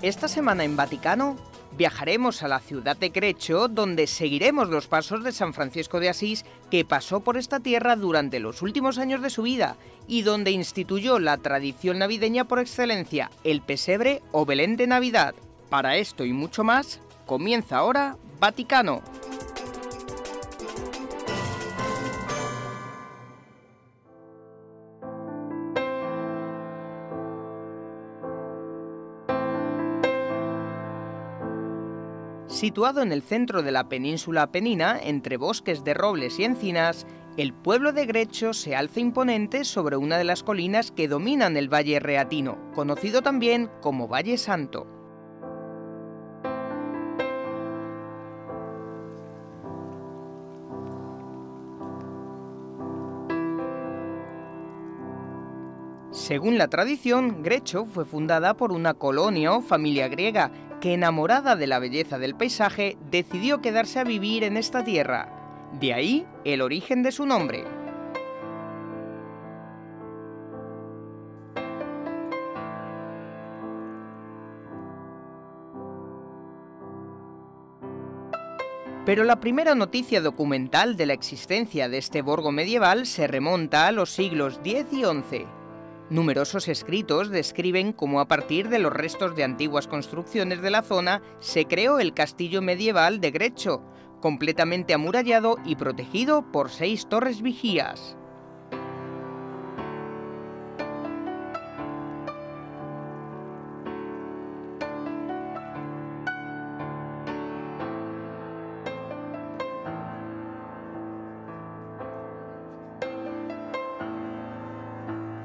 Esta semana en Vaticano viajaremos a la ciudad de Grecho, donde seguiremos los pasos de San Francisco de Asís, que pasó por esta tierra durante los últimos años de su vida y donde instituyó la tradición navideña por excelencia, el pesebre o Belén de Navidad. Para esto y mucho más, comienza ahora Vaticano. Situado en el centro de la península Apenina, entre bosques de robles y encinas, el pueblo de Grecho se alza imponente sobre una de las colinas que dominan el Valle Reatino, conocido también como Valle Santo. Según la tradición, Grecho fue fundada por una colonia o familia griega que, enamorada de la belleza del paisaje, decidió quedarse a vivir en esta tierra. De ahí el origen de su nombre. Pero la primera noticia documental de la existencia de este borgo medieval se remonta a los siglos X y XI. Numerosos escritos describen cómo a partir de los restos de antiguas construcciones de la zona se creó el castillo medieval de Grecho, completamente amurallado y protegido por 6 torres vigías.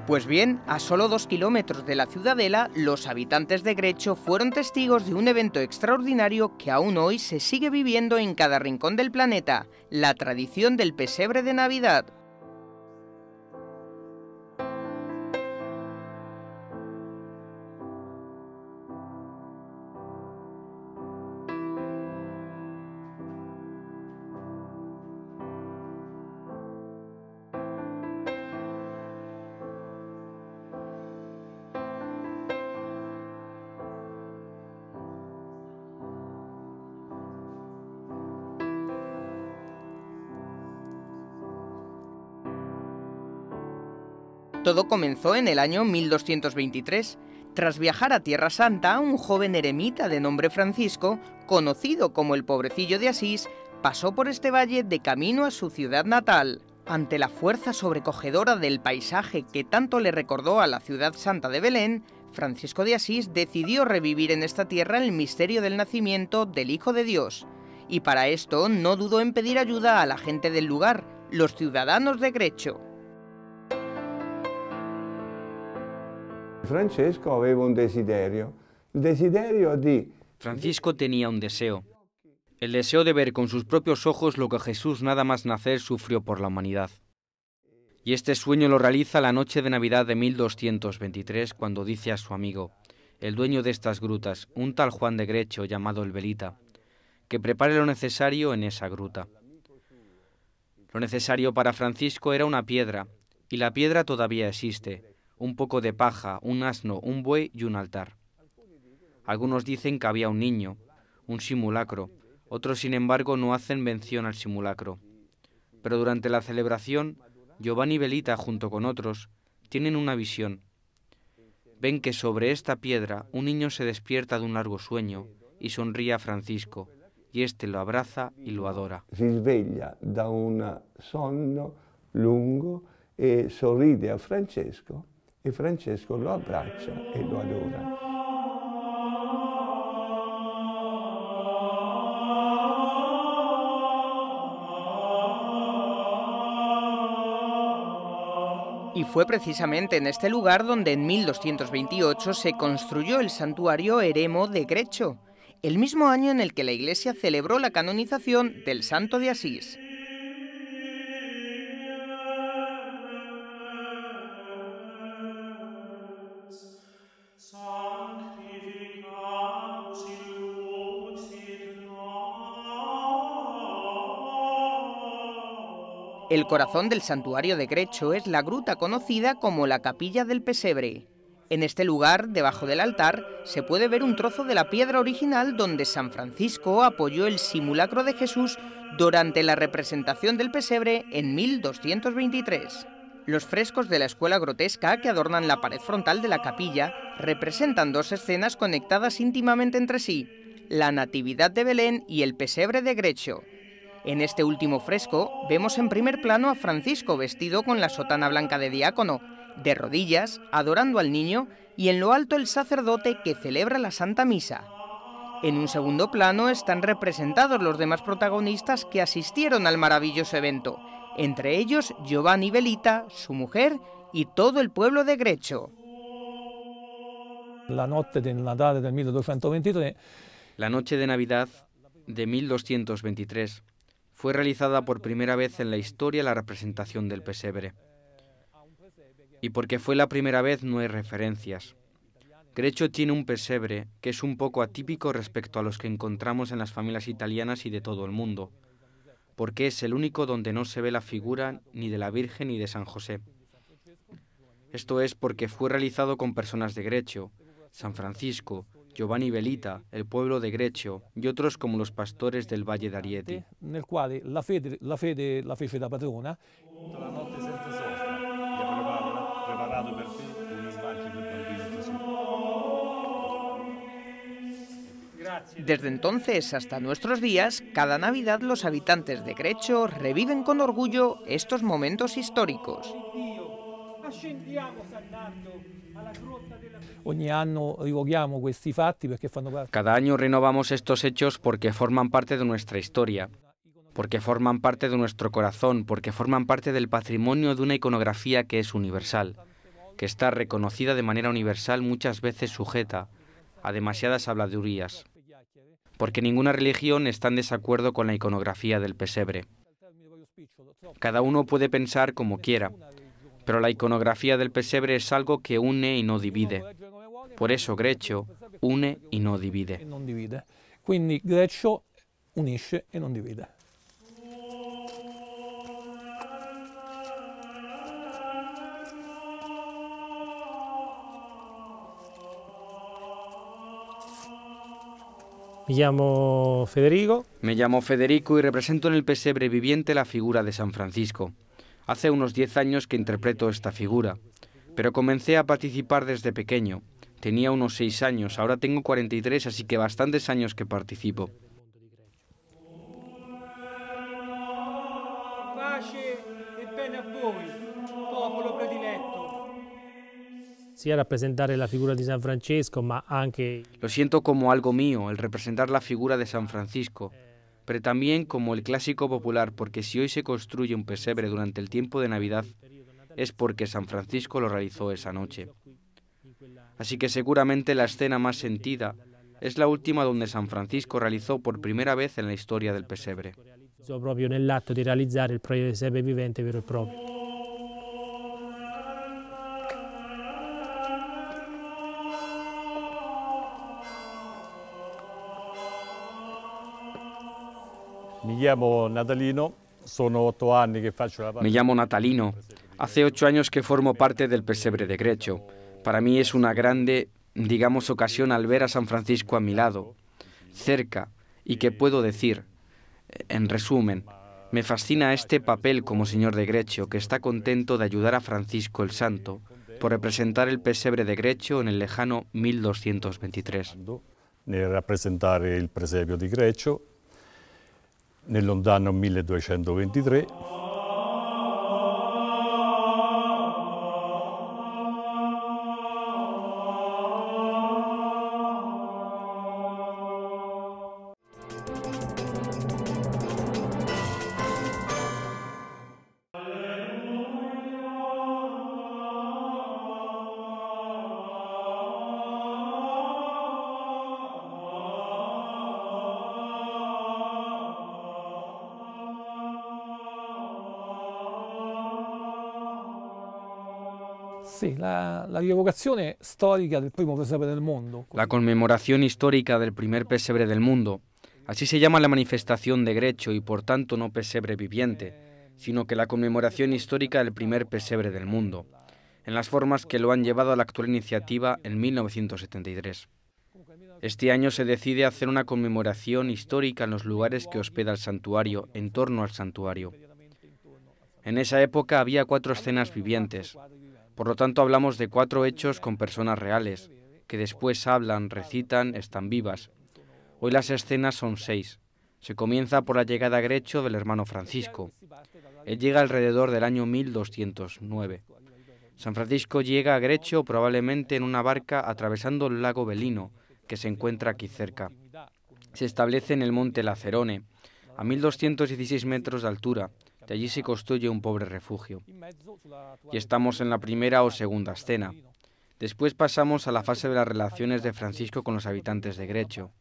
Pues bien, a solo 2 kilómetros de la ciudadela, los habitantes de Grecho fueron testigos de un evento extraordinario que aún hoy se sigue viviendo en cada rincón del planeta, la tradición del pesebre de Navidad. Todo comenzó en el año 1223. Tras viajar a Tierra Santa, un joven eremita de nombre Francisco, conocido como el Pobrecillo de Asís, pasó por este valle de camino a su ciudad natal. Ante la fuerza sobrecogedora del paisaje que tanto le recordó a la ciudad santa de Belén, Francisco de Asís decidió revivir en esta tierra el misterio del nacimiento del Hijo de Dios. Y para esto no dudó en pedir ayuda a la gente del lugar, los ciudadanos de Grecho. Francisco tenía un deseo, el deseo de ver con sus propios ojos lo que Jesús nada más nacer sufrió por la humanidad. Y este sueño lo realiza la noche de Navidad de 1223, cuando dice a su amigo, el dueño de estas grutas, un tal Juan de Grecho llamado el Velita, que prepare lo necesario en esa gruta. Lo necesario para Francisco era una piedra, y la piedra todavía existe, un poco de paja, un asno, un buey y un altar. Algunos dicen que había un niño, un simulacro, otros sin embargo no hacen mención al simulacro. Pero durante la celebración, Giovanni y Velita junto con otros tienen una visión. Ven que sobre esta piedra un niño se despierta de un largo sueño y sonríe a Francisco, y éste lo abraza y lo adora. Si sveglia da un sonno lungo e sorride a Francesco. Y Francesco lo abbraccia y lo adora. Y fue precisamente en este lugar donde en 1228 se construyó el santuario Eremo de Grecho, el mismo año en el que la Iglesia celebró la canonización del Santo de Asís. El corazón del santuario de Grecho es la gruta conocida como la Capilla del Pesebre. En este lugar, debajo del altar, se puede ver un trozo de la piedra original donde San Francisco apoyó el simulacro de Jesús durante la representación del pesebre en 1223. Los frescos de la escuela grotesca que adornan la pared frontal de la capilla representan dos escenas conectadas íntimamente entre sí, la Natividad de Belén y el pesebre de Greccio. En este último fresco vemos en primer plano a Francisco vestido con la sotana blanca de diácono, de rodillas, adorando al niño, y en lo alto el sacerdote que celebra la Santa Misa. En un segundo plano están representados los demás protagonistas que asistieron al maravilloso evento, entre ellos Giovanni Belita, su mujer y todo el pueblo de Greccio. La noche de Natale del 1223. La noche de Navidad de 1223 fue realizada por primera vez en la historia la representación del pesebre. Y porque fue la primera vez no hay referencias. Greccio tiene un pesebre que es un poco atípico respecto a los que encontramos en las familias italianas y de todo el mundo, porque es el único donde no se ve la figura ni de la Virgen ni de San José. Esto es porque fue realizado con personas de Greccio, San Francisco, Giovanni Belita, el pueblo de Greccio y otros como los pastores del Valle de Arieti. Nel quale la fede la fece da patrona. La notte senza sosta, gli ha preparato per te un'immagine del bambino Gesù. Desde entonces hasta nuestros días, cada Navidad los habitantes de Greccio reviven con orgullo estos momentos históricos. Ogni anno rivochiamo questi fatti perché fanno parte. Cada año renovamos estos hechos porque forman parte de nuestra historia, porque forman parte de nuestro corazón, porque forman parte del patrimonio de una iconografía que es universal, que está reconocida de manera universal, muchas veces sujeta a demasiadas habladurías, porque ninguna religión está en desacuerdo con la iconografía del pesebre. Cada uno puede pensar como quiera, pero la iconografía del pesebre es algo que une y no divide. Por eso Greccio une y no divide. Quindi Greccio unisce e non divide. Mi llamo Federico. Me llamo Federico y represento en el pesebre viviente la figura de San Francisco. Hace unos 10 años que interpreto esta figura, pero comencé a participar desde pequeño. Tenía unos 6 años, ahora tengo 43, así que bastantes años que participo. Pace e bene a voi, popolo prediletto. Sia rappresentare la figura di San Francesco, ma anche... Lo siento como algo mío, el representar la figura de San Francisco, pero también como el clásico popular, porque si hoy se construye un pesebre durante el tiempo de Navidad, es porque San Francisco lo realizó esa noche. Así que seguramente la escena más sentida es la última donde San Francisco realizó por primera vez en la historia del pesebre. Proprio nell'atto di realizzare il pesebre vivente vero e proprio. Mi llamo Natalino, sono 8 anni che faccio la parte. Me llamo Natalino. Hace 8 años que formo parte del pesebre de Greccio. Para mí es una grande, digamos, ocasión al ver a San Francisco a mi lado, cerca, y que puedo decir, en resumen, me fascina este papel como señor de Greccio, que está contento de ayudar a Francisco el Santo por representar el pesebre de Greccio en el lejano 1223. Nel rappresentare il presepio di Greccio nel lontano 1223. Sì, la rievocazione storica del primo pesebre del mondo. La conmemoración histórica del primer pesebre del mundo. Así se llama la manifestación de Greccio y por tanto no pesebre viviente, sino que la conmemoración histórica del primer pesebre del mundo. en las formas que lo han llevado a la actual iniciativa en 1973. Este año se decide hacer una conmemoración histórica en los lugares que hospeda el santuario, en torno al santuario. En esa época había 4 escenas vivientes, por lo tanto hablamos de 4 hechos con personas reales, que después hablan, recitan, están vivas. Hoy las escenas son 6. Se comienza por la llegada a Greccio del hermano Francisco. Él llega alrededor del año 1209. San Francisco llega a Greccio probablemente en una barca atravesando el lago Velino, que se encuentra aquí cerca. Se establece en el monte Lacerone, a 1216 metros de altura, y allí se construye un pobre refugio. Y estamos en la primera o segunda escena. Después pasamos a la fase de las relaciones de Francisco con los habitantes de Greccio.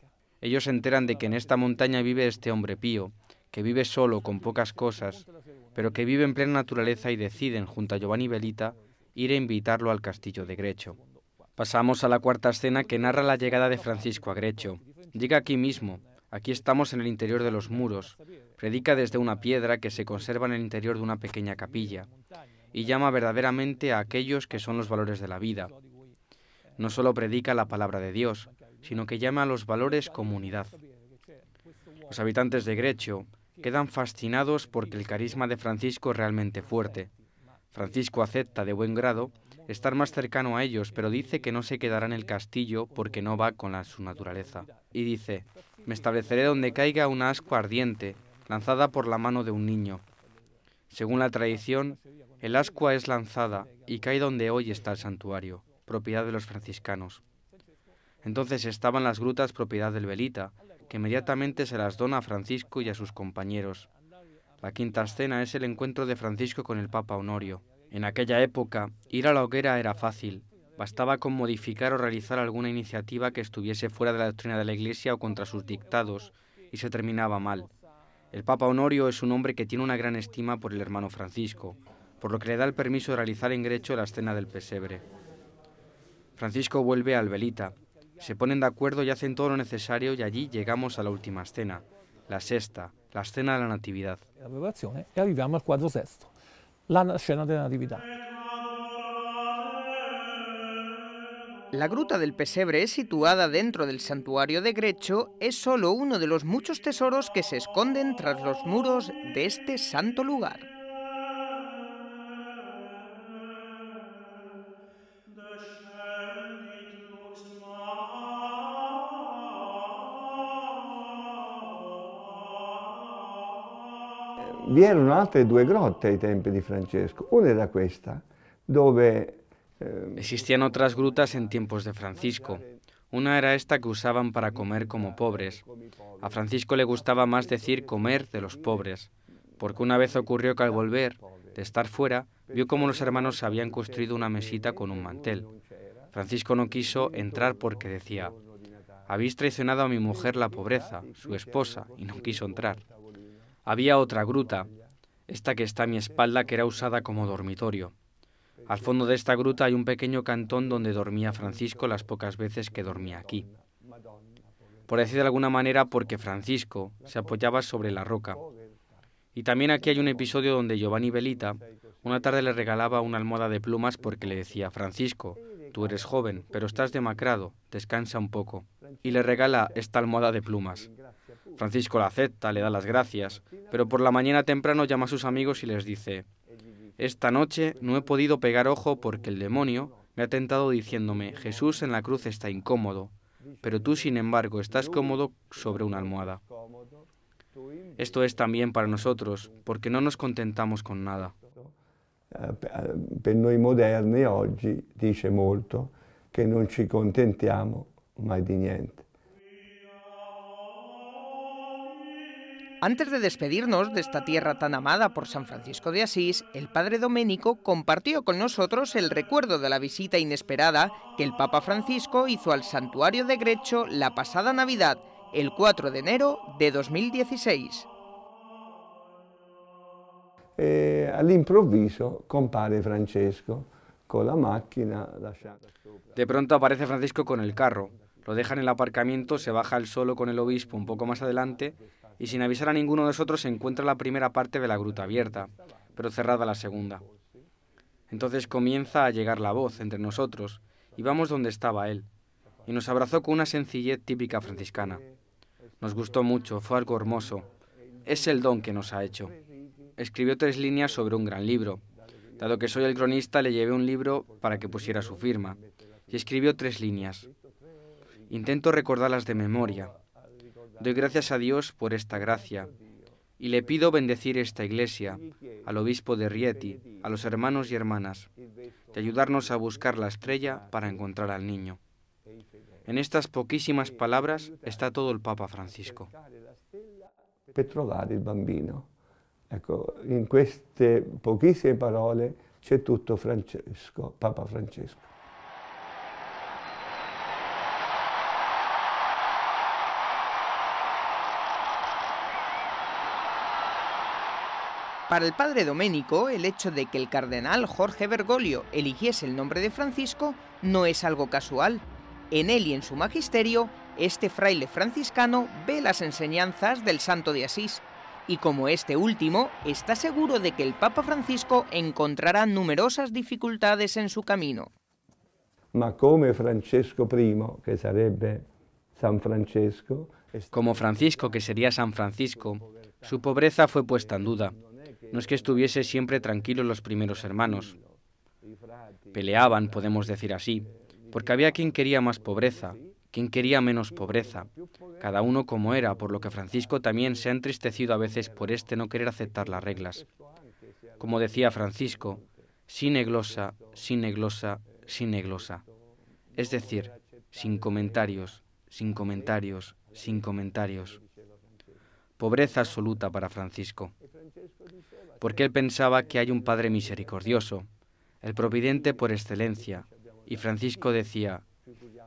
Ellos se enteran de que en esta montaña vive este hombre pío, que vive solo, con pocas cosas, pero que vive en plena naturaleza y deciden, junto a Giovanni Belita, ir a invitarlo al castillo de Greccio. Pasamos a la cuarta escena que narra la llegada de Francisco a Greccio. Llega aquí mismo, aquí estamos en el interior de los muros, predica desde una piedra que se conserva en el interior de una pequeña capilla, y llama verdaderamente a aquellos que son los valores de la vida. No solo predica la palabra de Dios, sino que llama a los valores comunidad. Los habitantes de Greccio quedan fascinados porque el carisma de Francisco es realmente fuerte. Francisco acepta de buen grado estar más cercano a ellos, pero dice que no se quedará en el castillo porque no va con su naturaleza. Y dice: me estableceré donde caiga una ascua ardiente, lanzada por la mano de un niño. Según la tradición, el ascua es lanzada y cae donde hoy está el santuario, propiedad de los franciscanos. Entonces estaban las grutas propiedad del Belita, que inmediatamente se las dona a Francisco y a sus compañeros. La quinta escena es el encuentro de Francisco con el Papa Honorio. En aquella época, ir a la hoguera era fácil. Bastaba con modificar o realizar alguna iniciativa que estuviese fuera de la doctrina de la Iglesia o contra sus dictados, y se terminaba mal. El Papa Honorio es un hombre que tiene una gran estima por el hermano Francisco, por lo que le da el permiso de realizar en Greccio la escena del pesebre. Francisco vuelve al Belita. Se ponen de acuerdo y hacen todo lo necesario y allí llegamos a la última escena, la sexta, la escena de la Natividad. La preparazione e arriviamo al quadro sesto, la scena della Natività. La gruta del pesebre, situada dentro del santuario de Greccio, es solo uno de los muchos tesoros que se esconden tras los muros de este santo lugar. Vi erano altre 2 grotte ai tempi di Francesco. Una era questa, dove Existían otras grutas en tiempos de Francisco. Una era esta que usaban para comer como pobres. A Francisco le gustaba más decir comer de los pobres, porque una vez ocurrió que al volver, de estar fuera, vio cómo los hermanos habían construido una mesita con un mantel. Francisco no quiso entrar porque decía: habéis traicionado a mi mujer la pobreza, su esposa, y no quiso entrar. Había otra gruta, esta que está a mi espalda, que era usada como dormitorio. Al fondo de esta gruta hay un pequeño cantón donde dormía Francisco las pocas veces que dormía aquí. Por decir de alguna manera, porque Francisco se apoyaba sobre la roca. Y también aquí hay un episodio donde Giovanni Belita una tarde le regalaba una almohada de plumas porque le decía: Francisco, tú eres joven, pero estás demacrado, descansa un poco. Y le regala esta almohada de plumas. Francisco la acepta, le da las gracias, pero por la mañana temprano llama a sus amigos y les dice: esta noche no he podido pegar ojo porque el demonio me ha tentado diciéndome: Jesús en la cruz está incómodo, pero tú sin embargo estás cómodo sobre una almohada. Esto es también para nosotros, porque no nos contentamos con nada. Per noi moderni oggi dice molto che non ci contentiamo mai di niente. Antes de despedirnos de esta tierra tan amada por San Francisco de Asís, el padre Domenico compartió con nosotros el recuerdo de la visita inesperada que el Papa Francisco hizo al santuario de Greccio la pasada Navidad, el 4 de enero de 2016. All'improvviso compare Francesco con la macchina lasciata sopra. De pronto aparece Francisco con el carro, lo deja en el aparcamiento, se baja él solo con el obispo un poco más adelante y sin avisar a ninguno de nosotros se encuentra la primera parte de la gruta abierta, pero cerrada la segunda. Entonces comienza a llegar la voz entre nosotros y vamos donde estaba él, y nos abrazó con una sencillez típica franciscana. Nos gustó mucho, fue algo hermoso. Es el don que nos ha hecho. Escribió 3 líneas sobre un gran libro. Dado que soy el cronista, le llevé un libro para que pusiera su firma, y escribió 3 líneas. Intento recordarlas de memoria. Doy gracias a Dios por esta gracia, y le pido bendecir esta iglesia, al obispo de Rieti, a los hermanos y hermanas, de ayudarnos a buscar la estrella para encontrar al niño. En estas poquísimas palabras está todo el Papa Francisco. Per trovare il bambino. Ecco, in queste pochissime parole c'è tutto Francesco, Papa Francesco. Para el padre Domenico, el hecho de que el cardenal Jorge Bergoglio eligiese el nombre de Francisco no es algo casual. En él y en su magisterio, este fraile franciscano ve las enseñanzas del Santo de Asís, y como este último, está seguro de que el Papa Francisco encontrará numerosas dificultades en su camino. Ma come Francesco I, che sarebbe San Francesco, Como Francisco, que sería San Francisco, su pobreza fue puesta en duda. No es que estuviese siempre tranquilos los primeros hermanos. Peleaban, podemos decir así, porque había quien quería más pobreza, quien quería menos pobreza, cada uno como era, por lo que Francisco también se ha entristecido a veces por no querer aceptar las reglas. Como decía Francisco, sine glosa, sine glosa, sine glosa. Es decir, sin comentarios, sin comentarios, sin comentarios. Pobreza absoluta para Francisco. Porque él pensaba que hay un Padre misericordioso, el providente por excelencia, y Francisco decía,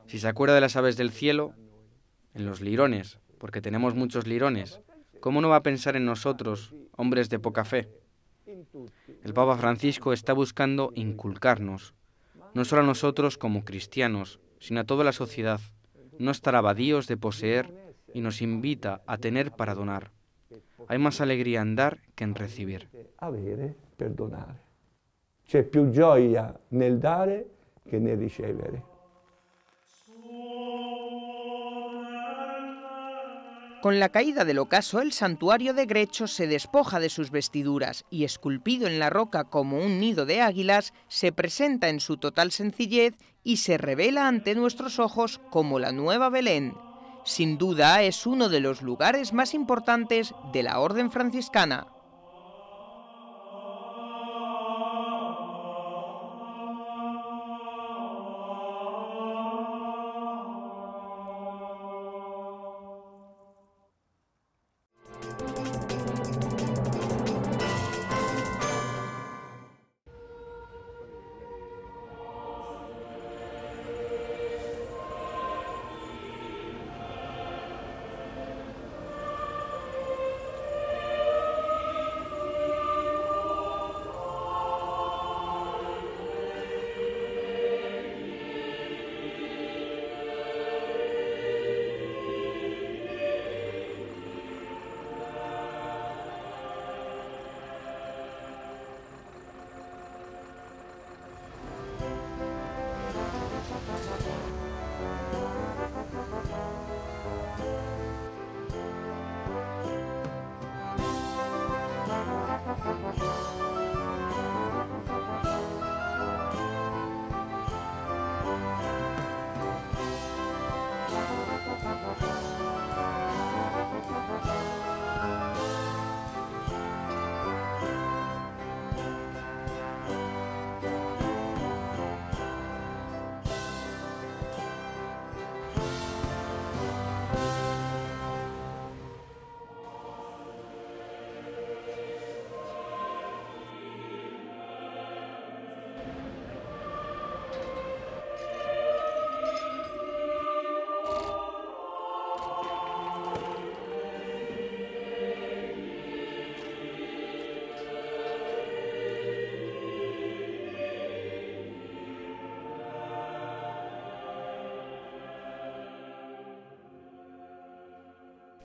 si se acuerda de las aves del cielo, en los lirones, porque tenemos muchos lirones, ¿cómo no va a pensar en nosotros, hombres de poca fe? El Papa Francisco está buscando inculcarnos, no solo a nosotros como cristianos, sino a toda la sociedad, no estar abadíos de poseer y nos invita a tener para donar. Hay más alegría en dar que en recibir. Avere per donare. C'è più gioia nel dare che nel ricevere. Con la caída del ocaso, el santuario de Grecho se despoja de sus vestiduras y, esculpido en la roca como un nido de águilas, se presenta en su total sencillez y se revela ante nuestros ojos como la nueva Belén. Sin duda es uno de los lugares más importantes de la Orden franciscana.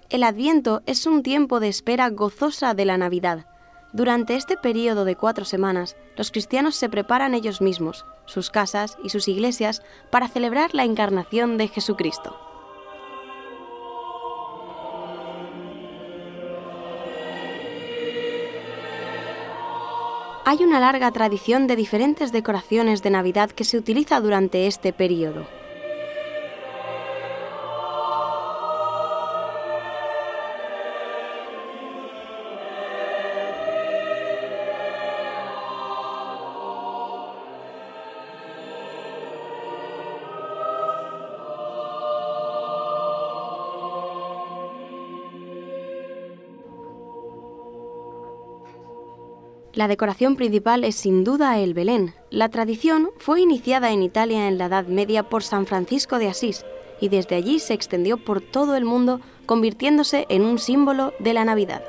El Adviento es un tiempo de espera gozosa de la Navidad. Durante este período de 4 semanas, los cristianos se preparan ellos mismos, sus casas y sus iglesias para celebrar la encarnación de Jesucristo. Hay una larga tradición de diferentes decoraciones de Navidad que se utiliza durante este período. La decoración principal es sin duda el Belén. La tradición fue iniciada en Italia en la Edad Media por San Francisco de Asís y desde allí se extendió por todo el mundo, convirtiéndose en un símbolo de la Navidad.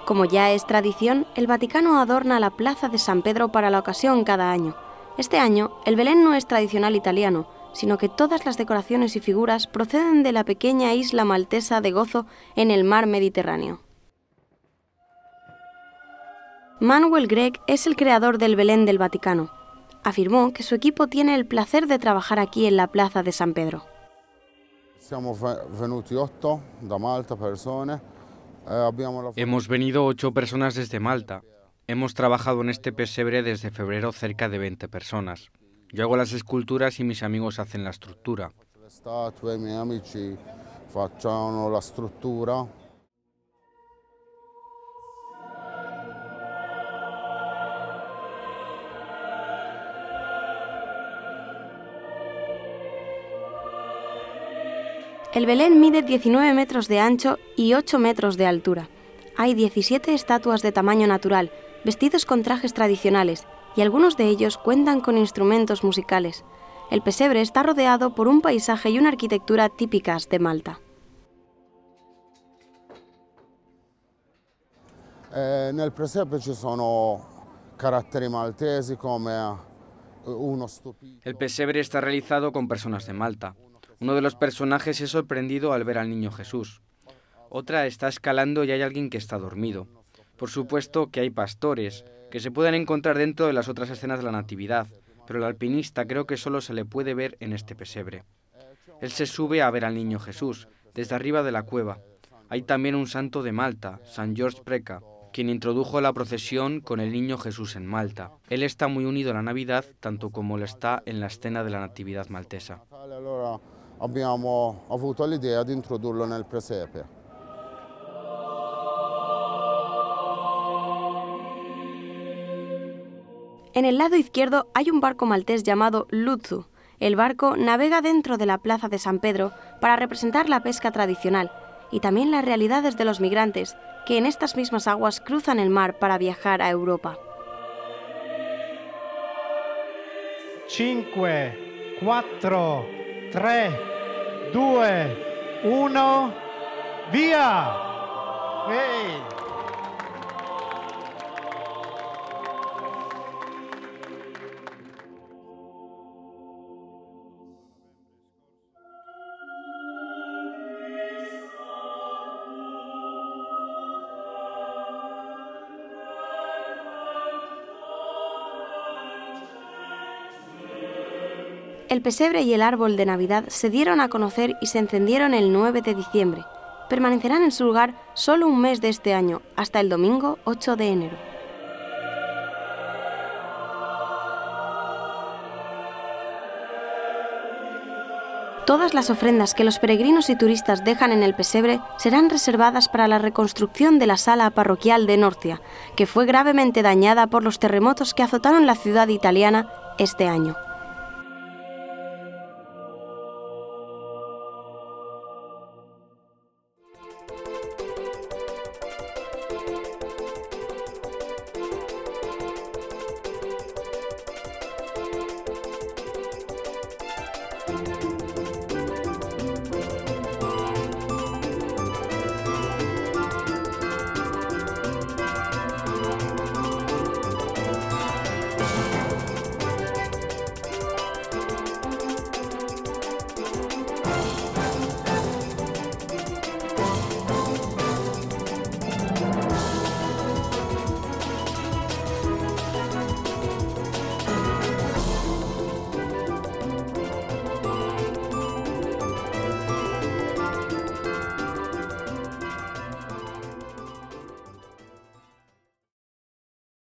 Como ya es tradición, el Vaticano adorna la Plaza de San Pedro para la ocasión cada año. Este año, el Belén no es tradicional italiano, sino que todas las decoraciones y figuras proceden de la pequeña isla maltesa de Gozo en el mar Mediterráneo. Manuel Gregg es el creador del Belén del Vaticano. Afirmó que su equipo tiene el placer de trabajar aquí en la Plaza de San Pedro. Hemos venido 8 personas desde Malta. Hemos trabajado en este pesebre desde febrero cerca de 20 personas. Yo hago las esculturas y mis amigos hacen la estructura. El Belén mide 19 metros de ancho y 8 metros de altura. Hay 17 estatuas de tamaño natural, vestidos con trajes tradicionales, y algunos de ellos cuentan con instrumentos musicales. El pesebre está rodeado por un paisaje y una arquitectura típicas de Malta. Nel presepe ci sono caratteri maltesi come El pesebre está realizado con personas de Malta. Uno de los personajes es sorprendido al ver al niño Jesús. Otra está escalando y hay alguien que está dormido. Por supuesto que hay pastores, que se pueden encontrar dentro de las otras escenas de la Natividad, pero el alpinista creo que solo se le puede ver en este pesebre. Él se sube a ver al niño Jesús, desde arriba de la cueva. Hay también un santo de Malta, San George Preca, quien introdujo la procesión con el niño Jesús en Malta. Él está muy unido a la Navidad, tanto como lo está en la escena de la Natividad maltesa. Abbiamo avuto l'idea di introdurlo nel presepe. En el lado izquierdo hay un barco maltés llamado Lutzu. El barco navega dentro de la Plaza de San Pedro para representar la pesca tradicional y también las realidades de los migrantes que en estas mismas aguas cruzan el mar para viajar a Europa. 5, 4, 3, 2, 1, via! Hey. El pesebre y el árbol de Navidad se dieron a conocer y se encendieron el 9 de diciembre. Permanecerán en su lugar solo un mes de este año, hasta el domingo 8 de enero. Todas las ofrendas que los peregrinos y turistas dejan en el pesebre serán reservadas para la reconstrucción de la sala parroquial de Norcia, que fue gravemente dañada por los terremotos que azotaron la ciudad italiana este año.